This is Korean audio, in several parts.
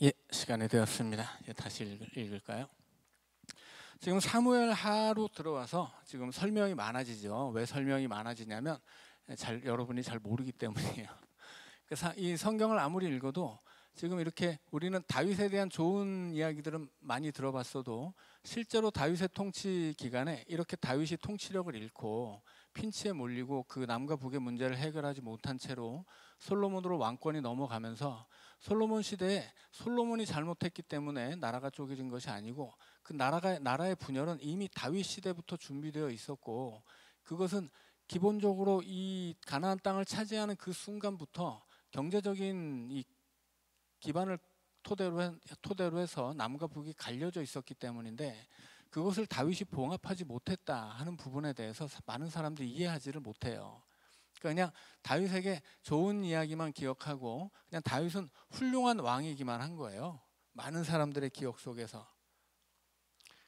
예, 시간이 되었습니다. 다시 읽을까요? 지금 사무엘 하로 들어와서 지금 설명이 많아지죠. 왜 설명이 많아지냐면 여러분이 잘 모르기 때문이에요. 그래서 이 성경을 아무리 읽어도 지금 이렇게 우리는 다윗에 대한 좋은 이야기들은 많이 들어봤어도 실제로 다윗의 통치 기간에 이렇게 다윗이 통치력을 잃고 핀치에 몰리고 그 남과 북의 문제를 해결하지 못한 채로 솔로몬으로 왕권이 넘어가면서 솔로몬 시대에 솔로몬이 잘못했기 때문에 나라가 쪼개진 것이 아니고 그 나라의 분열은 이미 다윗 시대부터 준비되어 있었고, 그것은 기본적으로 이 가나안 땅을 차지하는 그 순간부터 경제적인 이 기반을 토대로 해서 남과 북이 갈려져 있었기 때문인데, 그것을 다윗이 봉합하지 못했다 하는 부분에 대해서 많은 사람들이 이해하지를 못해요. 그냥 다윗에게 좋은 이야기만 기억하고 그냥 다윗은 훌륭한 왕이기만 한 거예요, 많은 사람들의 기억 속에서.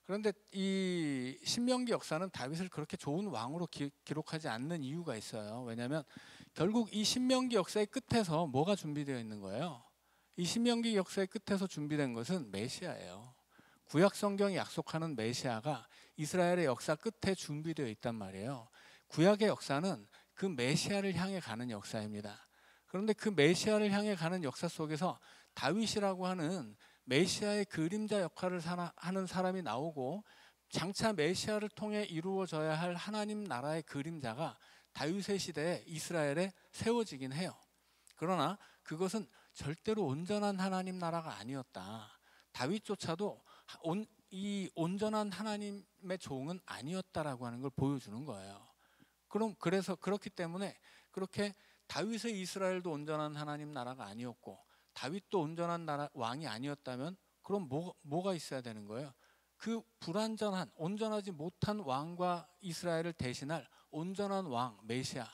그런데 이 신명기 역사는 다윗을 그렇게 좋은 왕으로 기록하지 않는 이유가 있어요. 왜냐하면 결국 이 신명기 역사의 끝에서 뭐가 준비되어 있는 거예요? 이 신명기 역사의 끝에서 준비된 것은 메시아예요. 구약 성경이 약속하는 메시아가 이스라엘의 역사 끝에 준비되어 있단 말이에요. 구약의 역사는 그 메시아를 향해 가는 역사입니다. 그런데 그 메시아를 향해 가는 역사 속에서 다윗이라고 하는 메시아의 그림자 역할을 하는 사람이 나오고, 장차 메시아를 통해 이루어져야 할 하나님 나라의 그림자가 다윗의 시대에 이스라엘에 세워지긴 해요. 그러나 그것은 절대로 온전한 하나님 나라가 아니었다. 다윗조차도 이 온전한 하나님의 종은 아니었다라고 하는 걸 보여주는 거예요. 그래서 그렇기 때문에 그렇게 다윗의 이스라엘도 온전한 하나님 나라가 아니었고 다윗도 온전한 왕이 아니었다면 그럼 뭐가 있어야 되는 거예요? 그 불완전한, 온전하지 못한 왕과 이스라엘을 대신할 온전한 왕, 메시아,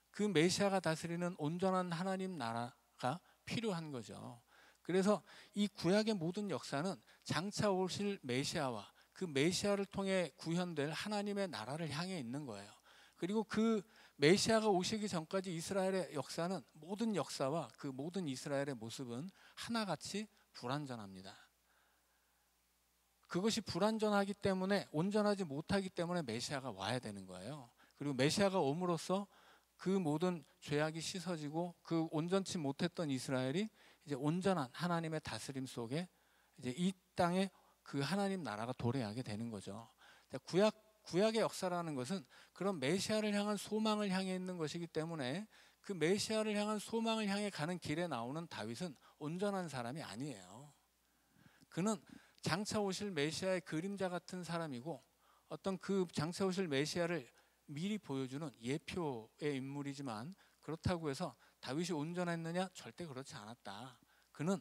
그 메시아가 다스리는 온전한 하나님 나라가 필요한 거죠. 그래서 이 구약의 모든 역사는 장차 오실 메시아와 그 메시아를 통해 구현될 하나님의 나라를 향해 있는 거예요. 그리고 그 메시아가 오시기 전까지 이스라엘의 역사는, 모든 역사와 그 모든 이스라엘의 모습은 하나같이 불완전합니다. 그것이 불완전하기 때문에, 온전하지 못하기 때문에 메시아가 와야 되는 거예요. 그리고 메시아가 옴으로써 그 모든 죄악이 씻어지고 그 온전치 못했던 이스라엘이 이제 온전한 하나님의 다스림 속에 이제 이 땅에 그 하나님 나라가 도래하게 되는 거죠. 구약의 역사라는 것은 그런 메시아를 향한 소망을 향해 있는 것이기 때문에 그 메시아를 향한 소망을 향해 가는 길에 나오는 다윗은 온전한 사람이 아니에요. 그는 장차 오실 메시아의 그림자 같은 사람이고, 어떤 그 장차 오실 메시아를 미리 보여주는 예표의 인물이지만, 그렇다고 해서 다윗이 온전했느냐? 절대 그렇지 않았다. 그는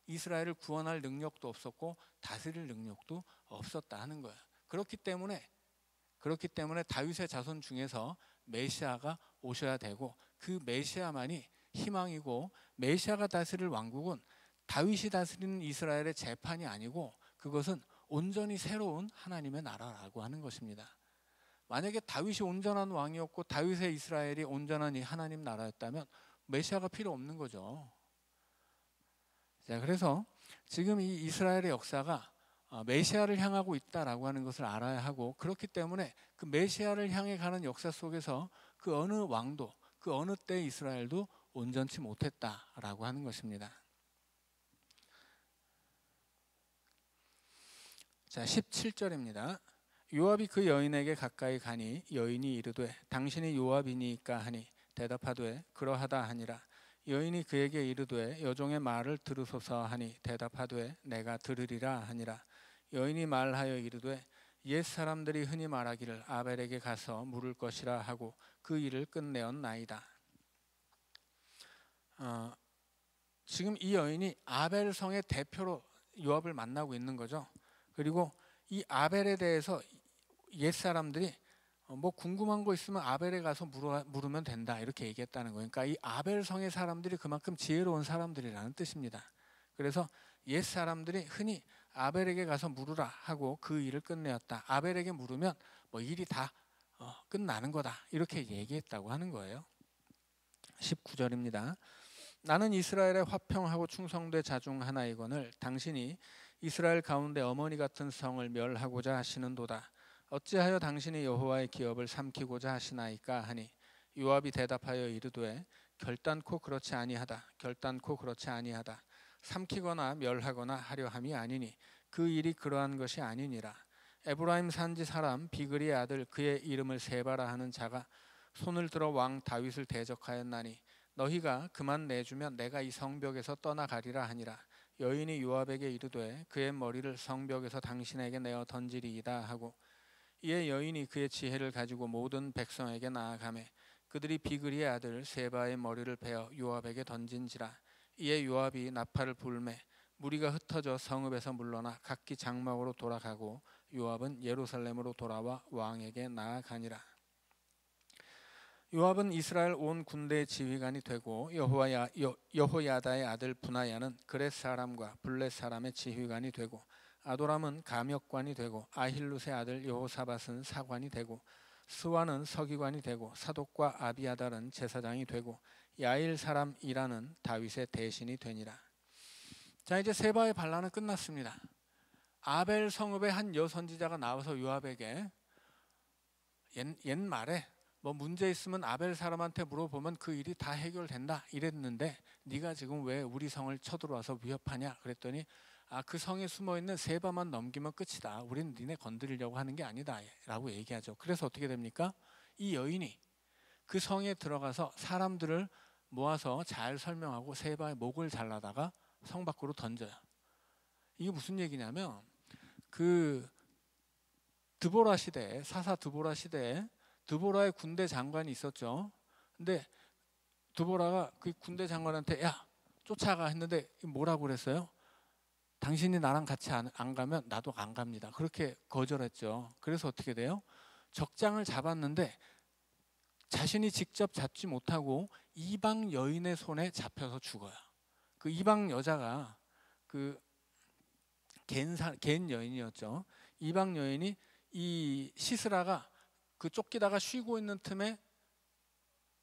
이스라엘을 구원할 능력도 없었고 다스릴 능력도 없었다 하는 거예요. 그렇기 때문에 다윗의 자손 중에서 메시아가 오셔야 되고, 그 메시아만이 희망이고, 메시아가 다스릴 왕국은 다윗이 다스리는 이스라엘의 재판이 아니고 그것은 온전히 새로운 하나님의 나라라고 하는 것입니다. 만약에 다윗이 온전한 왕이었고 다윗의 이스라엘이 온전한 이 하나님 나라였다면 메시아가 필요 없는 거죠. 자, 그래서 지금 이 이스라엘의 역사가 메시아를 향하고 있다라고 하는 것을 알아야 하고, 그렇기 때문에 그 메시아를 향해 가는 역사 속에서 그 어느 왕도, 그 어느 때 이스라엘도 온전치 못했다라고 하는 것입니다. 자, 17절입니다. 요압이 그 여인에게 가까이 가니 여인이 이르되 당신이 요압이니까 하니 대답하되 그러하다 하니라. 여인이 그에게 이르되 여종의 말을 들으소서 하니 대답하되 내가 들으리라 하니라. 여인이 말하여 이르되 옛 사람들이 흔히 말하기를 아벨에게 가서 물을 것이라 하고 그 일을 끝내었나이다. 지금 이 여인이 아벨 성의 대표로 요압을 만나고 있는 거죠. 그리고 이 아벨에 대해서 옛 사람들이 뭐 궁금한 거 있으면 아벨에 가서 물으면 된다 이렇게 얘기했다는 거예요. 그러니까 이 아벨 성의 사람들이 그만큼 지혜로운 사람들이라는 뜻입니다. 그래서 옛 사람들이 흔히 아벨에게 가서 물으라 하고 그 일을 끝내었다. 아벨에게 물으면 뭐 일이 다 끝나는 거다 이렇게 얘기했다고 하는 거예요. 19절입니다. 나는 이스라엘의 화평하고 충성되 자중 하나이거늘 당신이 이스라엘 가운데 어머니 같은 성을 멸하고자 하시는도다. 어찌하여 당신이 여호와의 기업을 삼키고자 하시나이까 하니 요압이 대답하여 이르되 결단코 그렇지 아니하다. 결단코 그렇지 아니하다. 삼키거나 멸하거나 하려 함이 아니니 그 일이 그러한 것이 아니니라. 에브라임 산지 사람 비그리의 아들 그의 이름을 세바라 하는 자가 손을 들어 왕 다윗을 대적하였나니 너희가 그만 내주면 내가 이 성벽에서 떠나가리라 하니라. 여인이 요압에게 이르되 그의 머리를 성벽에서 당신에게 내어 던지리이다 하고 이에 여인이 그의 지혜를 가지고 모든 백성에게 나아가매 그들이 비그리의 아들 세바의 머리를 베어 요압에게 던진지라. 이에 요압이 나팔을 불매 무리가 흩어져 성읍에서 물러나 각기 장막으로 돌아가고 요압은 예루살렘으로 돌아와 왕에게 나아가니라. 요압은 이스라엘 온 군대의 지휘관이 되고 여호야다의 아들 분하야는 그렛 사람과 블렛 사람의 지휘관이 되고 아도람은 감역관이 되고 아힐룻의 아들 여호사밧은 사관이 되고 스와는 서기관이 되고 사독과 아비아달은 제사장이 되고 야일 사람 이라는 다윗의 대신이 되니라. 자, 이제 세바의 반란은 끝났습니다. 아벨 성읍의 한 여선지자가 나와서 요압에게 옛말에 뭐 문제 있으면 아벨 사람한테 물어보면 그 일이 다 해결된다 이랬는데 네가 지금 왜 우리 성을 쳐들어와서 위협하냐 그랬더니 그 성에 숨어있는 세바만 넘기면 끝이다. 우리는 니네 건드리려고 하는 게 아니다 라고 얘기하죠. 그래서 어떻게 됩니까? 이 여인이 그 성에 들어가서 사람들을 모아서 잘 설명하고 세바의 목을 잘라다가 성 밖으로 던져요. 이게 무슨 얘기냐면 그 드보라 시대에 사사 드보라 시대에 드보라의 군대 장관이 있었죠. 근데 드보라가 그 군대 장관한테 야 쫓아가 했는데 뭐라고 그랬어요? 당신이 나랑 같이 안 가면 나도 안 갑니다. 그렇게 거절했죠. 그래서 어떻게 돼요? 적장을 잡았는데 자신이 직접 잡지 못하고 이방 여인의 손에 잡혀서 죽어요. 그 이방 여자가 그 겐 여인이었죠. 이방 여인이 이 시스라가 그 쫓기다가 쉬고 있는 틈에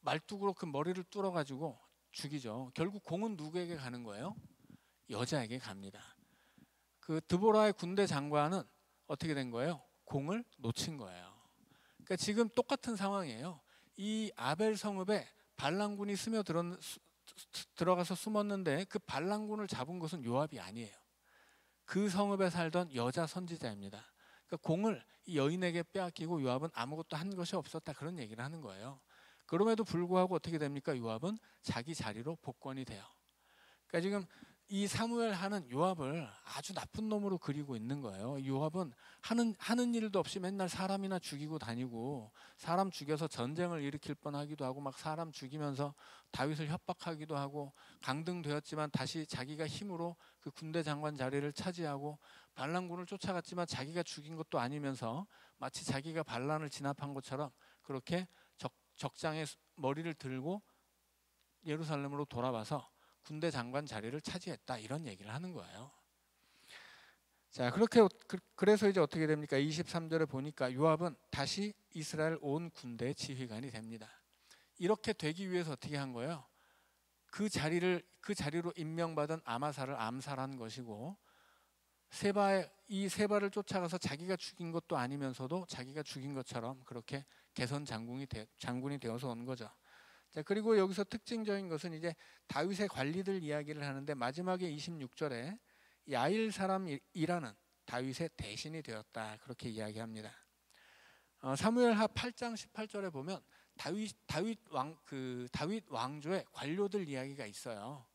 말뚝으로 그 머리를 뚫어가지고 죽이죠. 결국 공은 누구에게 가는 거예요? 여자에게 갑니다. 그 드보라의 군대 장관은 어떻게 된 거예요? 공을 놓친 거예요. 그러니까 지금 똑같은 상황이에요. 이 아벨 성읍에 반란군이 들어가서 숨었는데 그 반란군을 잡은 것은 요압이 아니에요. 그 성읍에 살던 여자 선지자입니다. 그러니까 공을 이 여인에게 빼앗기고 요압은 아무것도 한 것이 없었다 그런 얘기를 하는 거예요. 그럼에도 불구하고 어떻게 됩니까? 요압은 자기 자리로 복권이 돼요. 그러니까 지금 이 사무엘 하는 요압을 아주 나쁜 놈으로 그리고 있는 거예요. 요압은 하는 일도 없이 맨날 사람이나 죽이고 다니고 사람 죽여서 전쟁을 일으킬 뻔하기도 하고 막 사람 죽이면서 다윗을 협박하기도 하고 강등되었지만 다시 자기가 힘으로 그 군대 장관 자리를 차지하고 반란군을 쫓아갔지만 자기가 죽인 것도 아니면서 마치 자기가 반란을 진압한 것처럼 그렇게 적장에 머리를 들고 예루살렘으로 돌아와서 군대 장관 자리를 차지했다 이런 얘기를 하는 거예요. 자, 그래서 이제 어떻게 됩니까? 23절에 보니까 요압은 다시 이스라엘 온 군대 지휘관이 됩니다. 이렇게 되기 위해서 어떻게 한 거예요? 그 자리로 임명받은 아마사를 암살한 것이고 세바를 쫓아가서 자기가 죽인 것도 아니면서도 자기가 죽인 것처럼 그렇게 개선 장군이 되어서 온 거죠. 자, 그리고 여기서 특징적인 것은 이제 다윗의 관리들 이야기를 하는데 마지막에 26절에 야일 사람이라는 다윗의 대신이 되었다 그렇게 이야기합니다. 사무엘하 8장 18절에 보면 다윗 왕조의 관료들 이야기가 있어요.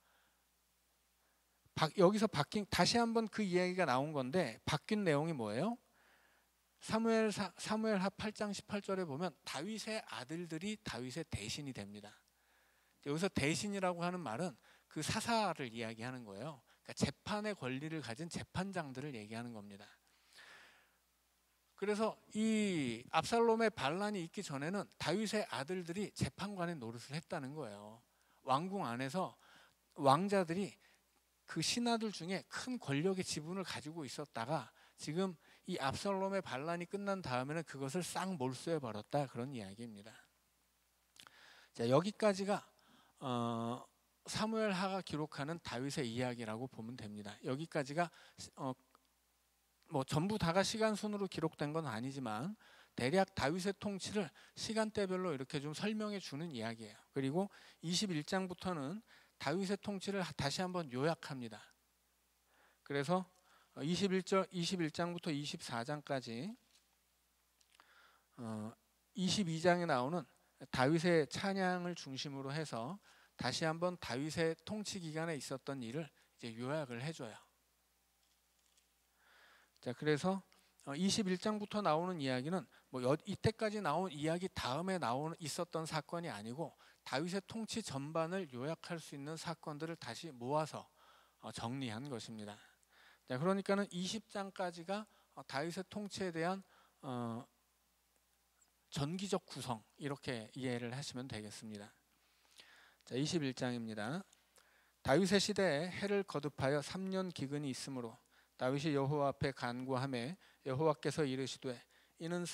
여기서 다시 한번 그 이야기가 나온 건데 바뀐 내용이 뭐예요? 사무엘하 8장 18절에 보면 다윗의 아들들이 다윗의 대신이 됩니다. 여기서 대신이라고 하는 말은 그 사사를 이야기하는 거예요. 그러니까 재판의 권리를 가진 재판장들을 얘기하는 겁니다. 그래서 이 압살롬의 반란이 있기 전에는 다윗의 아들들이 재판관의 노릇을 했다는 거예요. 왕궁 안에서 왕자들이 그 신하들 중에 큰 권력의 지분을 가지고 있었다가 지금 이 압살롬의 반란이 끝난 다음에는 그것을 싹 몰수해 버렸다 그런 이야기입니다. 자, 여기까지가 사무엘하가 기록하는 다윗의 이야기라고 보면 됩니다. 여기까지가 뭐 전부 다가 시간 순으로 기록된 건 아니지만 대략 다윗의 통치를 시간대별로 이렇게 좀 설명해 주는 이야기예요. 그리고 21장부터는 다윗의 통치를 다시 한번 요약합니다. 그래서 21장부터 24장까지 22장에 나오는 다윗의 찬양을 중심으로 해서 다시 한번 다윗의 통치 기간에 있었던 일을 이제 요약을 해줘요. 자, 그래서 21장부터 나오는 이야기는 뭐 이때까지 나온 이야기 다음에 있었던 사건이 아니고 다윗의 통치 전반을 요약할 수 있는 사건들을 다시 모아서 정리한 것입니다. 자, 그러니까는 20장까지가 다윗의 통치에 대한 전기적 구성, 이렇게 이해를 하시면 되겠습니다. 자, 21장입니다. 다윗의 시대에 해를 거듭하여 3년 기근이 있으므로 다윗이 여호와 앞에 간구하매 여호와께서 이르시되 이는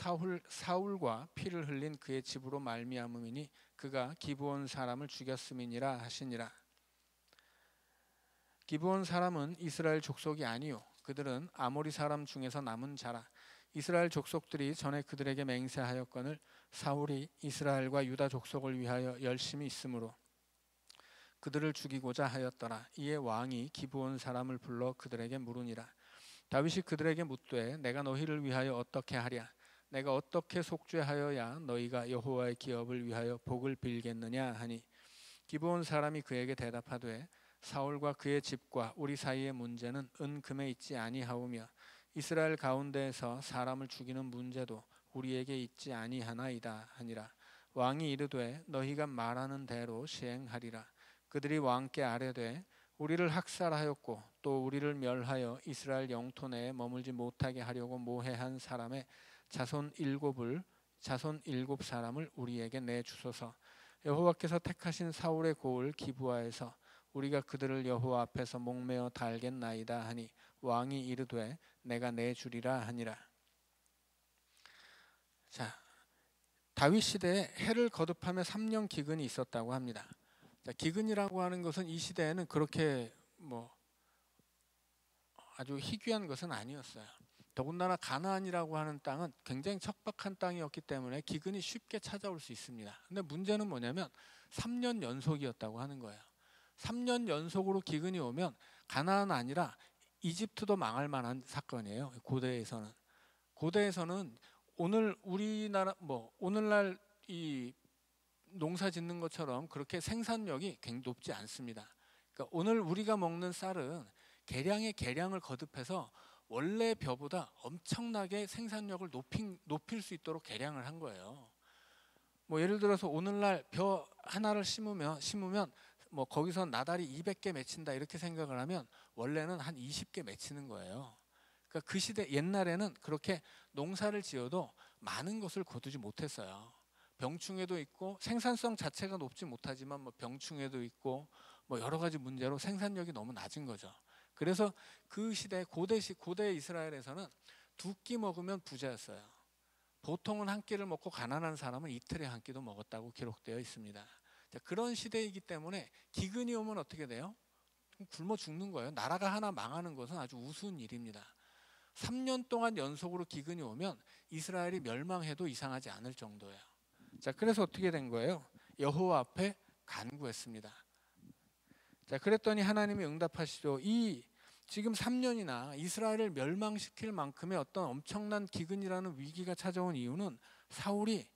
사울과 피를 흘린 그의 집으로 말미암음이니 그가 기브온 사람을 죽였음이니라 하시니라. 기브온 사람은 이스라엘 족속이 아니요 그들은 아모리 사람 중에서 남은 자라. 이스라엘 족속들이 전에 그들에게 맹세하였거늘 사울이 이스라엘과 유다 족속을 위하여 열심히 있으므로 그들을 죽이고자 하였더라. 이에 왕이 기브온 사람을 불러 그들에게 물으니라. 다윗이 그들에게 묻되 내가 너희를 위하여 어떻게 하랴? 내가 어떻게 속죄하여야 너희가 여호와의 기업을 위하여 복을 빌겠느냐 하니 기브온 사람이 그에게 대답하되 사울과 그의 집과 우리 사이의 문제는 은금에 있지 아니하오며 이스라엘 가운데에서 사람을 죽이는 문제도 우리에게 있지 아니하나이다 하니라. 왕이 이르되 너희가 말하는 대로 시행하리라. 그들이 왕께 아뢰되 우리를 학살하였고 또 우리를 멸하여 이스라엘 영토 내에 머물지 못하게 하려고 모해한 사람의 자손 일곱 사람을 우리에게 내주소서. 여호와께서 택하신 사울의 고을 기브아에서 우리가 그들을 여호와 앞에서 목매어 달겠나이다 하니 왕이 이르되 내가 내주리라 하니라. 자, 다윗 시대에 해를 거듭하며 3년 기근이 있었다고 합니다. 자, 기근이라고 하는 것은 이 시대에는 그렇게 뭐 아주 희귀한 것은 아니었어요. 더군다나 가나안이라고 하는 땅은 굉장히 척박한 땅이었기 때문에 기근이 쉽게 찾아올 수 있습니다. 근데 문제는 뭐냐면 3년 연속이었다고 하는 거예요. 3년 연속으로 기근이 오면 가나안은 아니라 이집트도 망할 만한 사건이에요. 고대에서는 오늘 우리나라 오늘날 이 농사 짓는 것처럼 그렇게 생산력이 굉장히 높지 않습니다. 그러니까 오늘 우리가 먹는 쌀은 계량의 계량을 거듭해서 원래 벼보다 엄청나게 생산력을 높일 수 있도록 계량을 한 거예요. 뭐 예를 들어서 오늘날 벼 하나를 심으면 뭐 거기서 나달이 200개 맺힌다 이렇게 생각을 하면 원래는 한 20개 맺히는 거예요. 그러니까 그 시대 옛날에는 그렇게 농사를 지어도 많은 것을 거두지 못했어요. 병충해도 있고 생산성 자체가 높지 못하지만 뭐 병충해도 있고 뭐 여러 가지 문제로 생산력이 너무 낮은 거죠. 그래서 그 시대 고대 이스라엘에서는 2끼 먹으면 부자였어요. 보통은 한 끼를 먹고 가난한 사람은 이틀에 한 끼도 먹었다고 기록되어 있습니다. 자, 그런 시대이기 때문에 기근이 오면 어떻게 돼요? 굶어 죽는 거예요. 나라가 하나 망하는 것은 아주 우스운 일입니다. 3년 동안 연속으로 기근이 오면 이스라엘이 멸망해도 이상하지 않을 정도예요. 자, 그래서 어떻게 된 거예요? 여호와 앞에 간구했습니다. 자, 그랬더니 하나님이 응답하시죠. 지금 3년이나 이스라엘을 멸망시킬 만큼의 어떤 엄청난 기근이라는 위기가 찾아온 이유는 사울이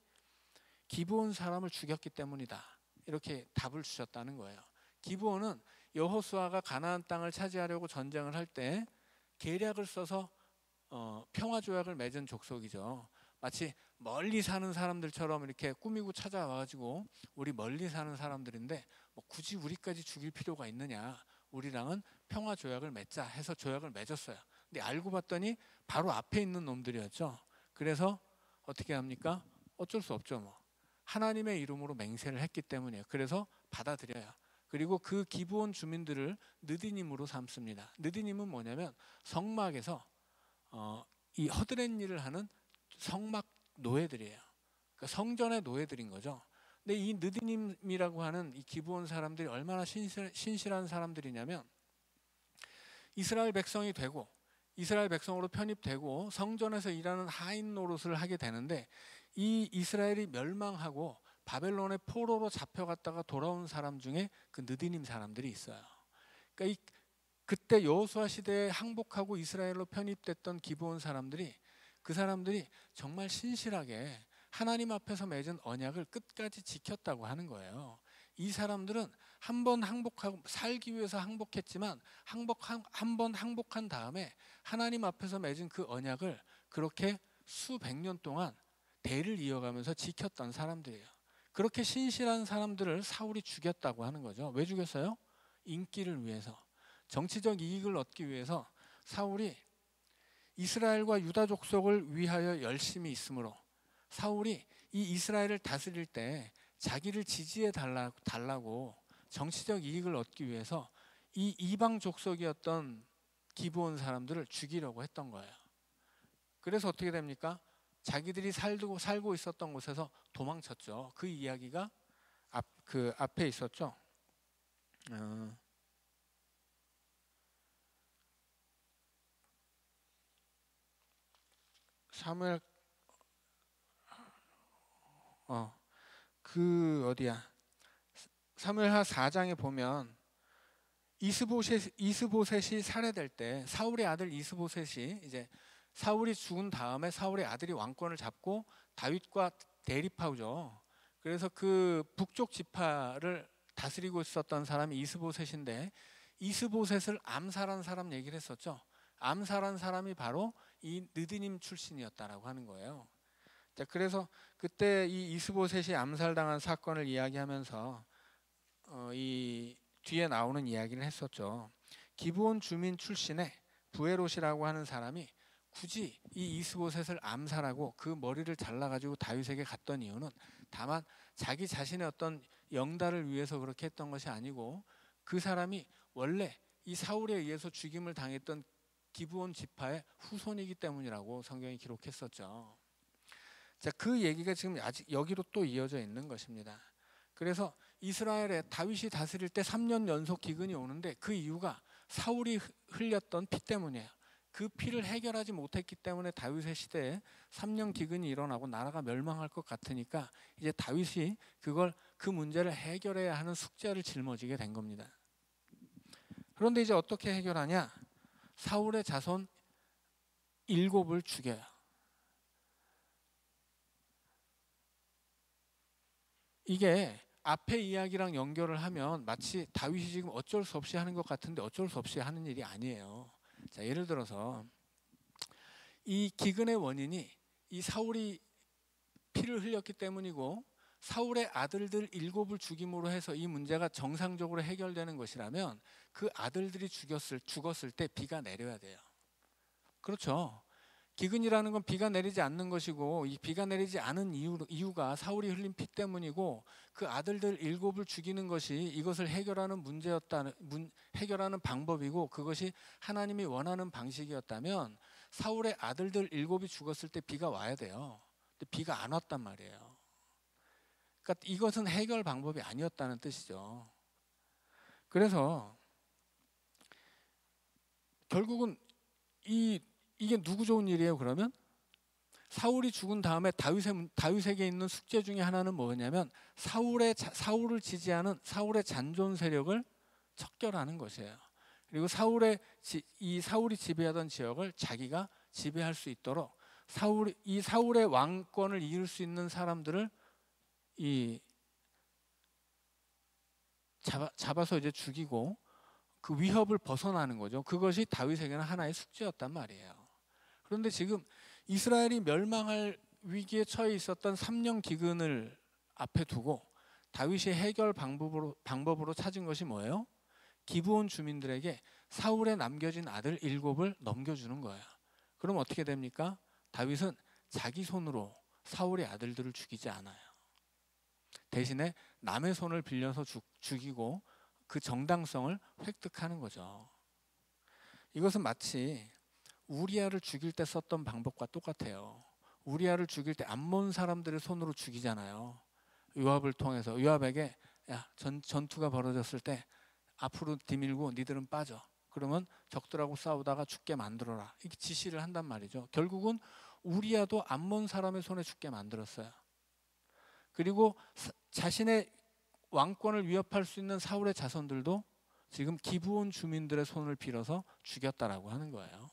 기브온 사람을 죽였기 때문이다. 이렇게 답을 주셨다는 거예요. 기브온은 여호수아가 가나안 땅을 차지하려고 전쟁을 할 때 계략을 써서 평화조약을 맺은 족속이죠. 마치 멀리 사는 사람들처럼 이렇게 꾸미고 찾아와가지고 우리 멀리 사는 사람들인데 뭐 굳이 우리까지 죽일 필요가 있느냐, 우리랑은 평화조약을 맺자 해서 조약을 맺었어요. 근데 알고 봤더니 바로 앞에 있는 놈들이었죠. 그래서 어떻게 합니까? 어쩔 수 없죠. 뭐 하나님의 이름으로 맹세를 했기 때문이에요. 그래서 받아들여요. 그리고 그 기브온 주민들을 느디님으로 삼습니다. 느디님은 뭐냐면 성막에서 이 허드렛 일을 하는 성막 노예들이에요. 그러니까 성전의 노예들인 거죠. 근데 이 느디님이라고 하는 이 기브온 사람들이 얼마나 신실한 사람들이냐면 이스라엘 백성이 되고 이스라엘 백성으로 편입되고 성전에서 일하는 하인 노릇을 하게 되는데 이 이스라엘이 멸망하고 바벨론의 포로로 잡혀갔다가 돌아온 사람 중에 그 느디님 사람들이 있어요. 그러니까 그때 여호수아 시대에 항복하고 이스라엘로 편입됐던 기브온 사람들이 그 사람들이 정말 신실하게 하나님 앞에서 맺은 언약을 끝까지 지켰다고 하는 거예요. 이 사람들은 한 번 항복하고 살기 위해서 항복했지만 한 번 항복한 다음에 하나님 앞에서 맺은 그 언약을 그렇게 수백 년 동안 대를 이어가면서 지켰던 사람들이에요. 그렇게 신실한 사람들을 사울이 죽였다고 하는 거죠. 왜 죽였어요? 인기를 위해서, 정치적 이익을 얻기 위해서 사울이 이스라엘과 유다 족속을 위하여 열심히 있으므로 사울이 이 이스라엘을 다스릴 때 자기를 지지해 달라고 정치적 이익을 얻기 위해서 이 이방 족속이었던 기브온 사람들을 죽이려고 했던 거예요. 그래서 어떻게 됩니까? 자기들이 살고 있었던 곳에서 도망쳤죠. 그 이야기가 그 앞에 있었죠. 사무엘 그 어디야? 사무엘하 4장에 보면 이스보셋이 살해될 때 사울의 아들 이스보셋이 이제 사울이 죽은 다음에 사울의 아들이 왕권을 잡고 다윗과 대립하죠. 그래서 그 북쪽 지파를 다스리고 있었던 사람이 이스보셋인데 이스보셋을 암살한 사람 얘기를 했었죠. 암살한 사람이 바로 이 느디님 출신이었다라고 하는 거예요. 자, 그래서 그때 이 이스보셋이 암살당한 사건을 이야기하면서 이 뒤에 나오는 이야기를 했었죠. 기브온 주민 출신의 부에롯이라고 하는 사람이 굳이 이 이스보셋을 암살하고 그 머리를 잘라가지고 다윗에게 갔던 이유는 다만 자기 자신의 어떤 영달을 위해서 그렇게 했던 것이 아니고 그 사람이 원래 이 사울에 의해서 죽임을 당했던 기브온 지파의 후손이기 때문이라고 성경이 기록했었죠. 자, 그 얘기가 지금 아직 여기로 또 이어져 있는 것입니다. 그래서 이스라엘에 다윗이 다스릴 때 3년 연속 기근이 오는데 그 이유가 사울이 흘렸던 피 때문이에요. 그 피를 해결하지 못했기 때문에 다윗의 시대에 3년 기근이 일어나고 나라가 멸망할 것 같으니까 이제 다윗이 그 문제를 해결해야 하는 숙제를 짊어지게 된 겁니다. 그런데 이제 어떻게 해결하냐? 사울의 자손 7을 죽여요. 이게 앞에 이야기랑 연결을 하면 마치 다윗이 지금 어쩔 수 없이 하는 것 같은데 어쩔 수 없이 하는 일이 아니에요. 자, 예를 들어서 이 기근의 원인이 이 사울이 피를 흘렸기 때문이고 사울의 아들들 7을 죽임으로 해서 이 문제가 정상적으로 해결되는 것이라면 그 아들들이 죽었을 때 비가 내려야 돼요. 그렇죠. 기근이라는 건 비가 내리지 않는 것이고 이 비가 내리지 않은 이유가 사울이 흘린 피 때문이고 그 아들들 7을 죽이는 것이 이것을 해결하는 해결하는 방법이고 그것이 하나님이 원하는 방식이었다면 사울의 아들들 7이 죽었을 때 비가 와야 돼요. 근데 비가 안 왔단 말이에요. 그러니까 이것은 해결 방법이 아니었다는 뜻이죠. 그래서 결국은 이게 누구 좋은 일이에요? 그러면 사울이 죽은 다음에 다윗에게 있는 숙제 중에 하나는 뭐냐면 사울을 지지하는 사울의 잔존 세력을 척결하는 것이에요. 그리고 사울이 지배하던 지역을 자기가 지배할 수 있도록 사울의 왕권을 이을 수 있는 사람들을 잡아서 이제 죽이고 그 위협을 벗어나는 거죠. 그것이 다윗에게는 하나의 숙제였단 말이에요. 그런데 지금 이스라엘이 멸망할 위기에 처해 있었던 3년 기근을 앞에 두고 다윗이 해결 방법으로 찾은 것이 뭐예요? 기브온 주민들에게 사울에 남겨진 아들 7을 넘겨주는 거예요. 그럼 어떻게 됩니까? 다윗은 자기 손으로 사울의 아들들을 죽이지 않아요. 대신에 남의 손을 빌려서 죽이고 그 정당성을 획득하는 거죠. 이것은 마치 우리아를 죽일 때 썼던 방법과 똑같아요. 우리아를 죽일 때 암몬 사람들의 손으로 죽이잖아요. 요압을 통해서 요압에게 야, 전투가 벌어졌을 때 앞으로 뒤밀고 니들은 빠져. 그러면 적들하고 싸우다가 죽게 만들어라. 이렇게 지시를 한단 말이죠. 결국은 우리야도 암몬 사람의 손에 죽게 만들었어요. 그리고 자신의 왕권을 위협할 수 있는 사울의 자손들도 지금 기브온 주민들의 손을 빌어서 죽였다라고 하는 거예요.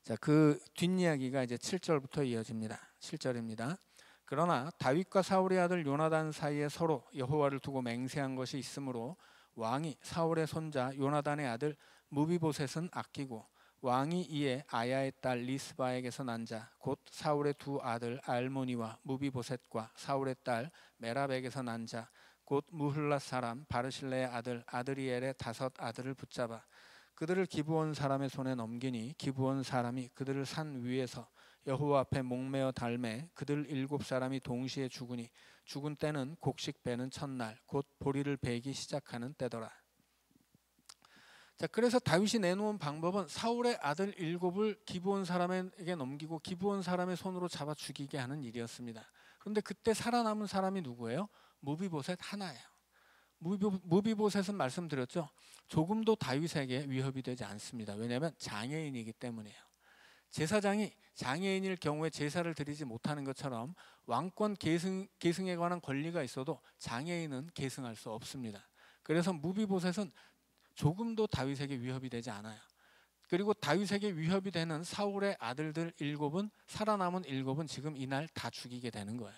자, 그 뒷이야기가 이제 7절부터 이어집니다. 7절입니다. 그러나 다윗과 사울의 아들 요나단 사이에 서로 여호와를 두고 맹세한 것이 있으므로 왕이 사울의 손자 요나단의 아들 무비보셋은 아끼고 왕이 이에 아야의 딸 리스바에게서 난 자 곧 사울의 두 아들 알모니와 무비보셋과 사울의 딸 메랍에게서 난 자 곧 무흘랏 사람 바르실레의 아들 아드리엘의 5 아들을 붙잡아 그들을 기브온 사람의 손에 넘기니 기브온 사람이 그들을 산 위에서 여호와 앞에 목매어 달매 그들 7사람이 동시에 죽으니 죽은 때는 곡식 베는 첫날 곧 보리를 베기 시작하는 때더라. 자, 그래서 다윗이 내놓은 방법은 사울의 아들 7을 기브온 사람에게 넘기고 기브온 사람의 손으로 잡아 죽이게 하는 일이었습니다. 그런데 그때 살아남은 사람이 누구예요? 무비보셋 하나예요. 무비보셋은 말씀드렸죠. 조금도 다윗에게 위협이 되지 않습니다. 왜냐하면 장애인이기 때문이에요. 제사장이 장애인일 경우에 제사를 드리지 못하는 것처럼 왕권 계승에 관한 권리가 있어도 장애인은 계승할 수 없습니다. 그래서 무비보셋은 조금도 다윗에게 위협이 되지 않아요. 그리고 다윗에게 위협이 되는 사울의 아들들 7은 살아남은 7은 지금 이날 다 죽이게 되는 거예요.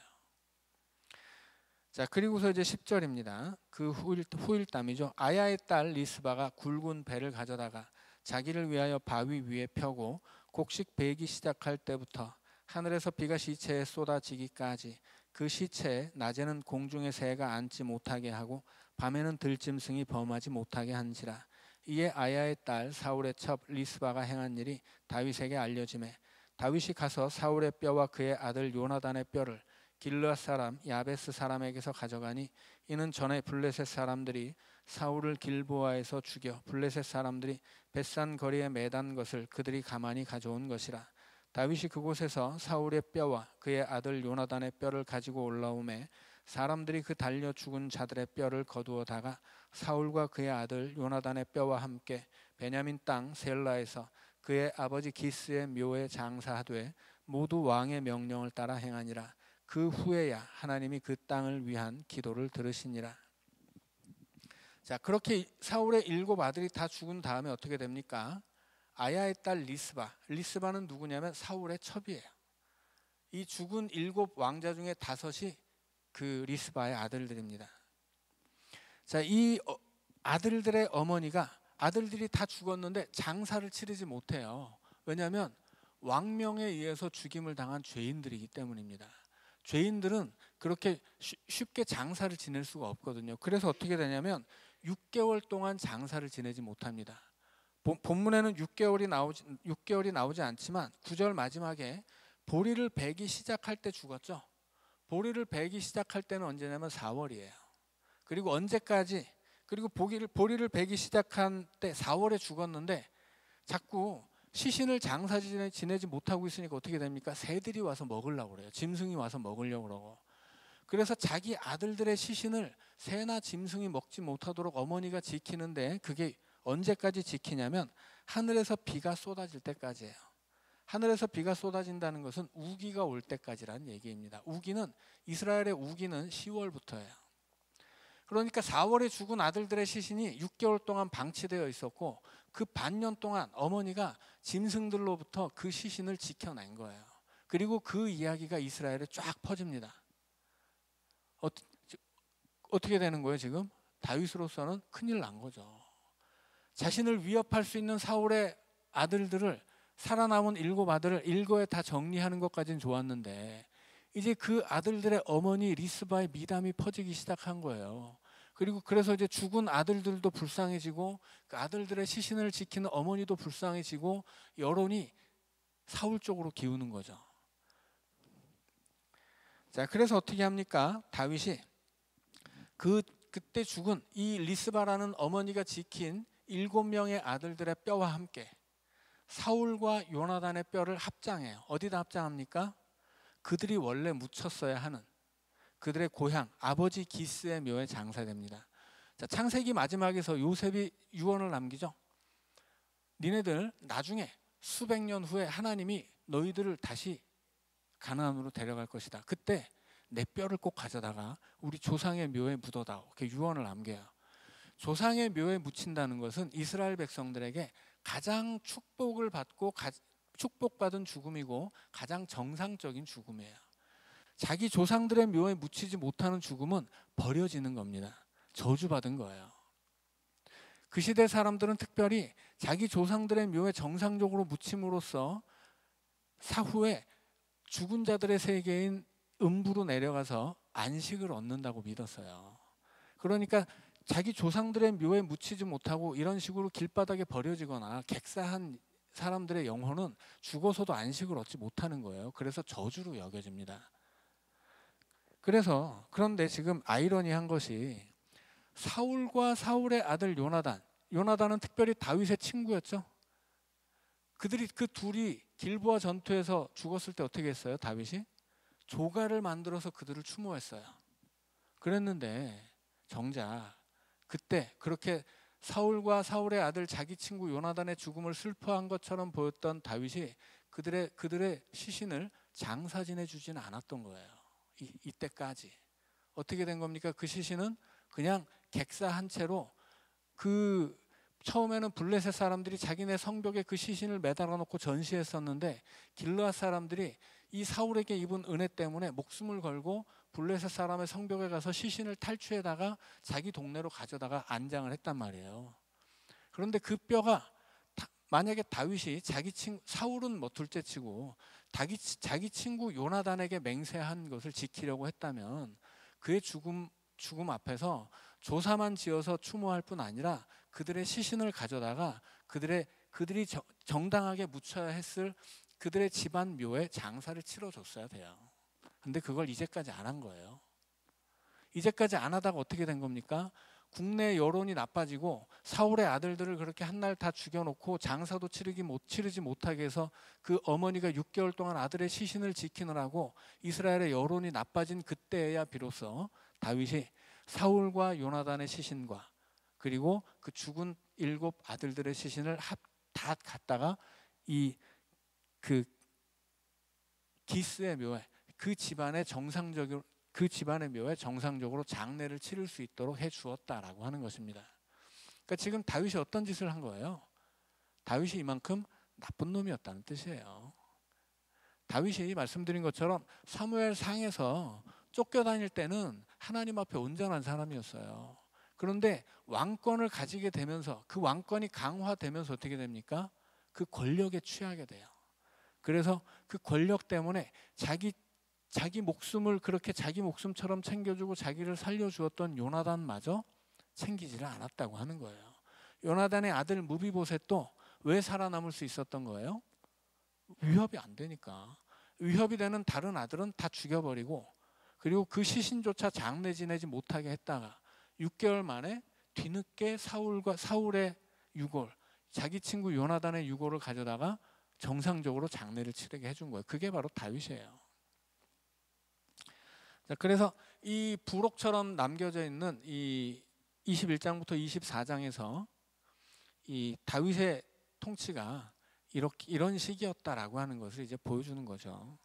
자, 그리고서 이제 10절입니다. 그 후일담이죠. 아야의 딸 리스바가 굵은 배를 가져다가 자기를 위하여 바위 위에 펴고 곡식 베기 시작할 때부터 하늘에서 비가 시체에 쏟아지기까지 그 시체에 낮에는 공중의 새가 앉지 못하게 하고 밤에는 들짐승이 범하지 못하게 한지라. 이에 아야의 딸 사울의 첩 리스바가 행한 일이 다윗에게 알려지매 다윗이 가서 사울의 뼈와 그의 아들 요나단의 뼈를 길르앗 사람 야베스 사람에게서 가져가니 이는 전에 블레셋 사람들이 사울을 길보아에서 죽여 블레셋 사람들이 벳산 거리에 매단 것을 그들이 가만히 가져온 것이라. 다윗이 그곳에서 사울의 뼈와 그의 아들 요나단의 뼈를 가지고 올라오매 사람들이 그 달려 죽은 자들의 뼈를 거두어다가 사울과 그의 아들 요나단의 뼈와 함께 베냐민 땅 셀라에서 그의 아버지 기스의 묘에 장사하되 모두 왕의 명령을 따라 행하니라. 그 후에야 하나님이 그 땅을 위한 기도를 들으시니라. 자, 그렇게 사울의 7 아들이 다 죽은 다음에 어떻게 됩니까? 아야의 딸 리스바는 누구냐면 사울의 첩이에요. 이 죽은 7 왕자 중에 5이 그 리스바의 아들들입니다. 자, 이 아들들의 어머니가 아들들이 다 죽었는데 장사를 치르지 못해요. 왜냐하면 왕명에 의해서 죽임을 당한 죄인들이기 때문입니다. 죄인들은 그렇게 쉽게 장사를 지낼 수가 없거든요. 그래서 어떻게 되냐면 6개월 동안 장사를 지내지 못합니다. 본문에는 6개월이 나오지 않지만 9절 마지막에 보리를 베기 시작할 때 죽었죠. 보리를 베기 시작할 때는 언제냐면 4월이에요. 그리고 언제까지? 그리고 보리를 베기 시작한 때 4월에 죽었는데 자꾸 시신을 장사 지내지 못하고 있으니까 어떻게 됩니까? 새들이 와서 먹으려고 그래요. 짐승이 와서 먹으려고 그러고. 그래서 자기 아들들의 시신을 새나 짐승이 먹지 못하도록 어머니가 지키는데 그게 언제까지 지키냐면 하늘에서 비가 쏟아질 때까지예요. 하늘에서 비가 쏟아진다는 것은 우기가 올 때까지라는 얘기입니다. 이스라엘의 우기는 10월부터예요. 그러니까 4월에 죽은 아들들의 시신이 6개월 동안 방치되어 있었고 그 반년 동안 어머니가 짐승들로부터 그 시신을 지켜낸 거예요. 그리고 그 이야기가 이스라엘에 쫙 퍼집니다. 어떻게 되는 거예요 지금? 다윗으로서는 큰일 난 거죠. 자신을 위협할 수 있는 사울의 아들들을 살아남은 7 아들을 일거에 다 정리하는 것까지는 좋았는데 이제 그 아들들의 어머니 리스바의 미담이 퍼지기 시작한 거예요. 그래서 이제 죽은 아들들도 불쌍해지고 그 아들들의 시신을 지키는 어머니도 불쌍해지고 여론이 사울 쪽으로 기우는 거죠. 자, 그래서 어떻게 합니까? 다윗이 그때 죽은 이 리스바라는 어머니가 지킨 7명의 아들들의 뼈와 함께 사울과 요나단의 뼈를 합장해요. 어디다 합장합니까? 그들이 원래 묻혔어야 하는 그들의 고향 아버지 기스의 묘에 장사됩니다. 자, 창세기 마지막에서 요셉이 유언을 남기죠. 니네들 나중에 수백 년 후에 하나님이 너희들을 다시 가나안으로 데려갈 것이다. 그때 내 뼈를 꼭 가져다가 우리 조상의 묘에 묻어다오. 이렇게 유언을 남겨요. 조상의 묘에 묻힌다는 것은 이스라엘 백성들에게 가장 축복을 받고 축복받은 죽음이고 가장 정상적인 죽음이에요. 자기 조상들의 묘에 묻히지 못하는 죽음은 버려지는 겁니다. 저주받은 거예요. 그 시대 사람들은 특별히 자기 조상들의 묘에 정상적으로 묻힘으로써 사후에 죽은 자들의 세계인 음부로 내려가서 안식을 얻는다고 믿었어요. 그러니까 자기 조상들의 묘에 묻히지 못하고 이런 식으로 길바닥에 버려지거나 객사한 사람들의 영혼은 죽어서도 안식을 얻지 못하는 거예요. 그래서 저주로 여겨집니다. 그런데 지금 아이러니한 것이 사울과 사울의 아들 요나단은 특별히 다윗의 친구였죠. 그 둘이 길보아 전투에서 죽었을 때 어떻게 했어요? 다윗이 조가를 만들어서 그들을 추모했어요. 그랬는데 정작 그때 그렇게 사울과 사울의 아들 자기 친구 요나단의 죽음을 슬퍼한 것처럼 보였던 다윗이 그들의 시신을 장사 지내주지는 않았던 거예요. 이때까지 어떻게 된 겁니까? 그 시신은 그냥 객사한 채로 처음에는 블레셋 사람들이 자기네 성벽에 그 시신을 매달아 놓고 전시했었는데 길르앗 사람들이 이 사울에게 입은 은혜 때문에 목숨을 걸고 블레셋 사람의 성벽에 가서 시신을 탈취해다가 자기 동네로 가져다가 안장을 했단 말이에요. 그런데 그 뼈가 만약에 다윗이 사울은 뭐 둘째치고 자기 친구 요나단에게 맹세한 것을 지키려고 했다면 그의 죽음 앞에서 조사만 지어서 추모할 뿐 아니라 그들의 시신을 가져다가 그들이 정당하게 묻혀야 했을 그들의 집안 묘에 장사를 치러줬어야 돼요. 근데 그걸 이제까지 안 한 거예요. 이제까지 안 하다가 어떻게 된 겁니까? 국내 여론이 나빠지고 사울의 아들들을 그렇게 한날 다 죽여놓고 장사도 치르지 못하게 해서 그 어머니가 6개월 동안 아들의 시신을 지키느라고 이스라엘의 여론이 나빠진 그때에야 비로소 다윗이 사울과 요나단의 시신과 그리고 그 죽은 7 아들들의 시신을 다 갖다가 그 기스의 묘에 그 집안의 묘에 정상적으로 장례를 치를 수 있도록 해 주었다라고 하는 것입니다. 그러니까 지금 다윗이 어떤 짓을 한 거예요? 다윗이 이만큼 나쁜 놈이었다는 뜻이에요. 다윗이 말씀드린 것처럼 사무엘 상에서 쫓겨다닐 때는 하나님 앞에 온전한 사람이었어요. 그런데 왕권을 가지게 되면서 그 왕권이 강화되면서 어떻게 됩니까? 그 권력에 취하게 돼요. 그래서 그 권력 때문에 자기 목숨을 그렇게 자기 목숨처럼 챙겨주고 자기를 살려주었던 요나단마저 챙기지를 않았다고 하는 거예요. 요나단의 아들 무비보셋도 왜 살아남을 수 있었던 거예요? 위협이 안 되니까. 위협이 되는 다른 아들은 다 죽여버리고 그리고 그 시신조차 장례 지내지 못하게 했다가 6개월 만에 뒤늦게 사울의 유골, 자기 친구 요나단의 유골을 가져다가 정상적으로 장례를 치르게 해준 거예요. 그게 바로 다윗이에요. 자, 그래서 이 부록처럼 남겨져 있는 이 21장부터 24장에서 이 다윗의 통치가 이런 식이었다라고 하는 것을 이제 보여주는 거죠.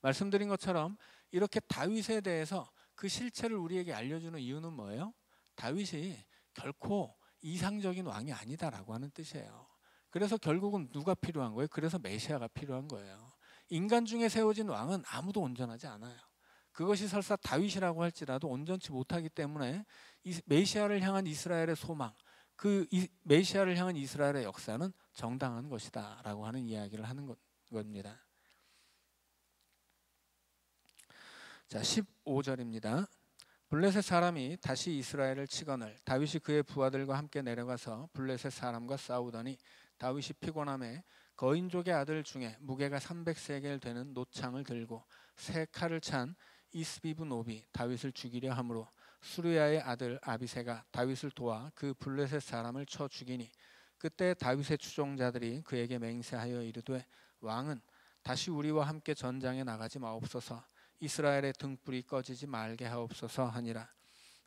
말씀드린 것처럼 이렇게 다윗에 대해서 그 실체를 우리에게 알려주는 이유는 뭐예요? 다윗이 결코 이상적인 왕이 아니다라고 하는 뜻이에요. 그래서 결국은 누가 필요한 거예요? 그래서 메시아가 필요한 거예요. 인간 중에 세워진 왕은 아무도 온전하지 않아요. 그것이 설사 다윗이라고 할지라도 온전치 못하기 때문에 이 메시아를 향한 이스라엘의 소망, 메시아를 향한 이스라엘의 역사는 정당한 것이다 라고 하는 이야기를 하는 겁니다. 자, 15절입니다. 블레셋 사람이 다시 이스라엘을 치거늘 다윗이 그의 부하들과 함께 내려가서 블레셋 사람과 싸우더니 다윗이 피곤함에 거인족의 아들 중에 무게가 300세겔 되는 노창을 들고 세 칼을 찬 이스비브노비 다윗을 죽이려 하므로 수르야의 아들 아비새가 다윗을 도와 그 블레셋 사람을 쳐 죽이니 그때 다윗의 추종자들이 그에게 맹세하여 이르되 왕은 다시 우리와 함께 전장에 나가지 마옵소서. 이스라엘의 등불이 꺼지지 말게 하옵소서 하니라.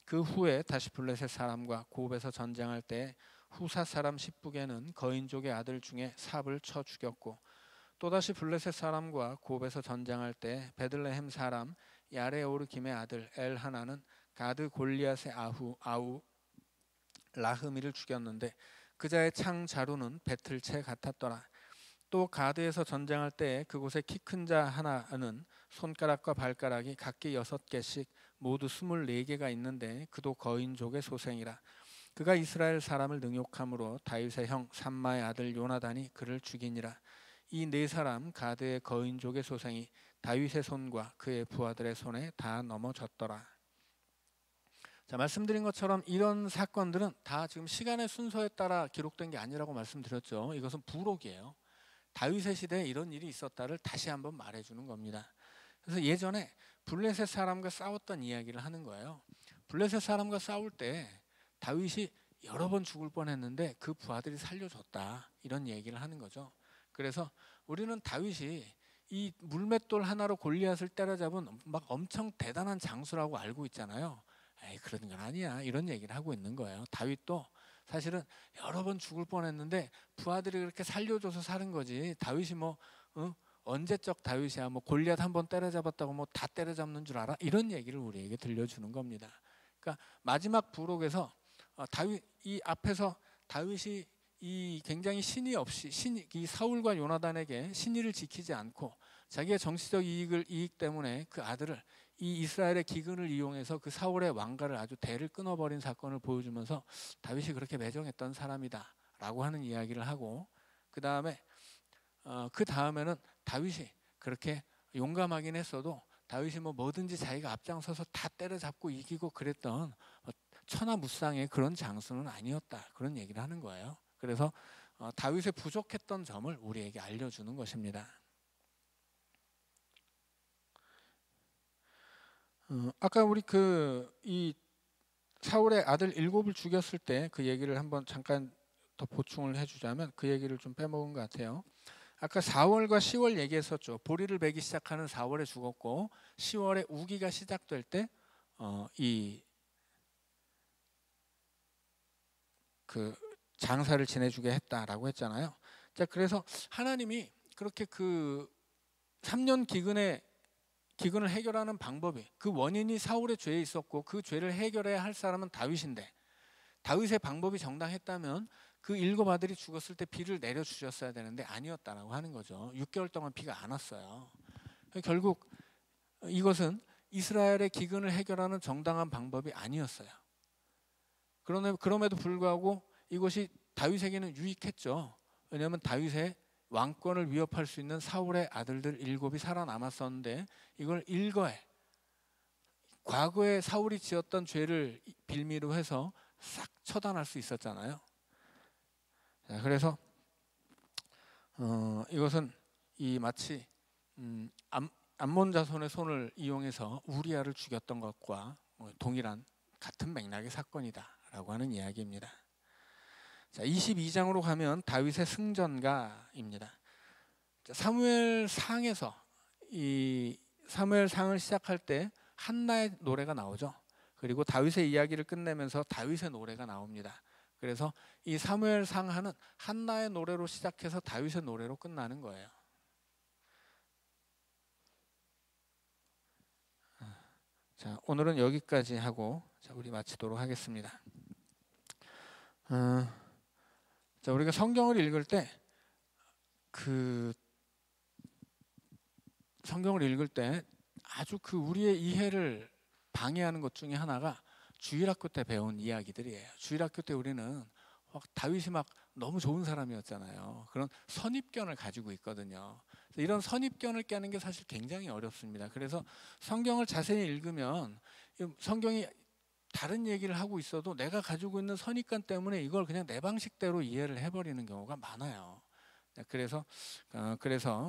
그 후에 다시 블레셋 사람과 곱에서 전쟁할 때 후사 사람 십북에는 거인족의 아들 중에 삽을 쳐 죽였고, 또다시 블레셋 사람과 곱에서 전쟁할 때 베들레헴 사람 야레오르김의 아들 엘하나는 가드 골리앗의 아우 라흐미를 죽였는데 그자의 창 자루는 배틀채 같았더라. 또 가드에서 전쟁할 때 그곳에 키 큰 자 하나는 손가락과 발가락이 각기 6개씩 모두 24개가 있는데 그도 거인족의 소생이라. 그가 이스라엘 사람을 능욕함으로 다윗의 형 삼마의 아들 요나단이 그를 죽이니라. 이 4사람 가드의 거인족의 소생이 다윗의 손과 그의 부하들의 손에 다 넘어졌더라. 자, 말씀드린 것처럼 이런 사건들은 다 지금 시간의 순서에 따라 기록된 게 아니라고 말씀드렸죠. 이것은 부록이에요. 다윗의 시대에 이런 일이 있었다를 다시 한번 말해주는 겁니다. 그래서 예전에 블레셋 사람과 싸웠던 이야기를 하는 거예요. 블레셋 사람과 싸울 때 다윗이 여러 번 죽을 뻔했는데 그 부하들이 살려줬다, 이런 얘기를 하는 거죠. 그래서 우리는 다윗이 이 물맷돌 하나로 골리앗을 때려잡은 막 엄청 대단한 장수라고 알고 있잖아요. 에이, 그런 건 아니야, 이런 얘기를 하고 있는 거예요. 다윗도 사실은 여러 번 죽을 뻔했는데 부하들이 그렇게 살려줘서 사는 거지. 다윗이 뭐 언제적 다윗이야, 뭐 골리앗 한 번 때려잡았다고 뭐 다 때려잡는 줄 알아? 이런 얘기를 우리에게 들려주는 겁니다. 그러니까 마지막 부록에서 다윗, 이 앞에서 다윗이 이 굉장히 신의 없이 이 사울과 요나단에게 신의를 지키지 않고 자기의 정치적 이익 때문에 그 아들을, 이 이스라엘의 기근을 이용해서 그 사울의 왕가를 아주 대를 끊어버린 사건을 보여주면서 다윗이 그렇게 매정했던 사람이다 라고 하는 이야기를 하고, 그 다음에는 다윗이 그렇게 용감하긴 했어도 다윗이 뭐든지 자기가 앞장서서 다 때려잡고 이기고 그랬던 천하무쌍의 그런 장수는 아니었다, 그런 얘기를 하는 거예요. 그래서 다윗의 부족했던 점을 우리에게 알려주는 것입니다. 아까 우리 이 사울의 아들 7을 죽였을 때 그 얘기를 한번 잠깐 더 보충을 해주자면, 그 얘기를 좀 빼먹은 것 같아요. 아까 4월과 10월 얘기했었죠. 보리를 베기 시작하는 4월에 죽었고 10월에 우기가 시작될 때 장사를 지내주게 했다라고 했잖아요. 자, 그래서 하나님이 그렇게 그 3년 기근을 해결하는 방법이, 그 원인이 사울의 죄에 있었고 그 죄를 해결해야 할 사람은 다윗인데, 다윗의 방법이 정당했다면 그 7 아들이 죽었을 때 비를 내려주셨어야 되는데 아니었다라고 하는 거죠. 6개월 동안 비가 안 왔어요. 결국 이것은 이스라엘의 기근을 해결하는 정당한 방법이 아니었어요. 그럼에도 불구하고 이것이 다윗에게는 유익했죠. 왜냐하면 다윗의 왕권을 위협할 수 있는 사울의 아들들 7이 살아남았었는데, 이걸 일거에 과거에 사울이 지었던 죄를 빌미로 해서 싹 처단할 수 있었잖아요. 자, 그래서 이것은 마치 암몬 자손의 손을 이용해서 우리아를 죽였던 것과 동일한 같은 맥락의 사건이다라고 하는 이야기입니다. 자, 22장으로 가면 다윗의 승전가입니다. 사무엘상에서 이 사무엘상을 시작할 때 한나의 노래가 나오죠. 그리고 다윗의 이야기를 끝내면서 다윗의 노래가 나옵니다. 그래서 이 사무엘상하는 한나의 노래로 시작해서 다윗의 노래로 끝나는 거예요. 자, 오늘은 여기까지 하고 우리 마치도록 하겠습니다. 자, 우리가 성경을 읽을 때 아주 우리의 이해를 방해하는 것 중에 하나가 주일학교 때 배운 이야기들이에요. 주일학교 때 우리는 다윗이 막 너무 좋은 사람이었잖아요. 그런 선입견을 가지고 있거든요. 이런 선입견을 깨는 게 사실 굉장히 어렵습니다. 그래서 성경을 자세히 읽으면 성경이 다른 얘기를 하고 있어도 내가 가지고 있는 선입견 때문에 이걸 그냥 내 방식대로 이해를 해버리는 경우가 많아요. 그래서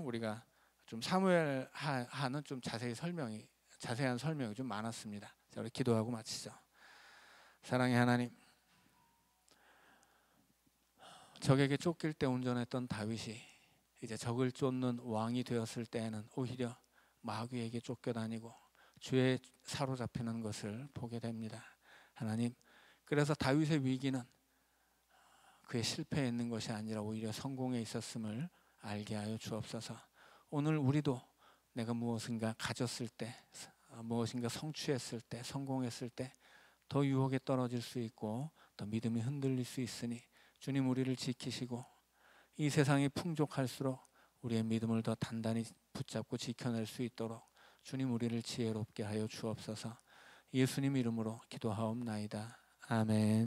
우리가 좀 사무엘하는 좀 자세한 설명이 좀 많았습니다. 자, 우리 기도하고 마치죠. 사랑의 하나님, 적에게 쫓길 때 운전했던 다윗이 이제 적을 쫓는 왕이 되었을 때에는 오히려 마귀에게 쫓겨다니고 죄에 사로잡히는 것을 보게 됩니다. 하나님, 그래서 다윗의 위기는 그의 실패에 있는 것이 아니라 오히려 성공에 있었음을 알게 하여 주옵소서. 오늘 우리도 내가 무엇인가 가졌을 때, 무엇인가 성취했을 때, 성공했을 때 더 유혹에 떨어질 수 있고 더 믿음이 흔들릴 수 있으니 주님 우리를 지키시고 이 세상이 풍족할수록 우리의 믿음을 더 단단히 붙잡고 지켜낼 수 있도록 주님 우리를 지혜롭게 하여 주옵소서. 예수님 이름으로 기도하옵나이다. 아멘.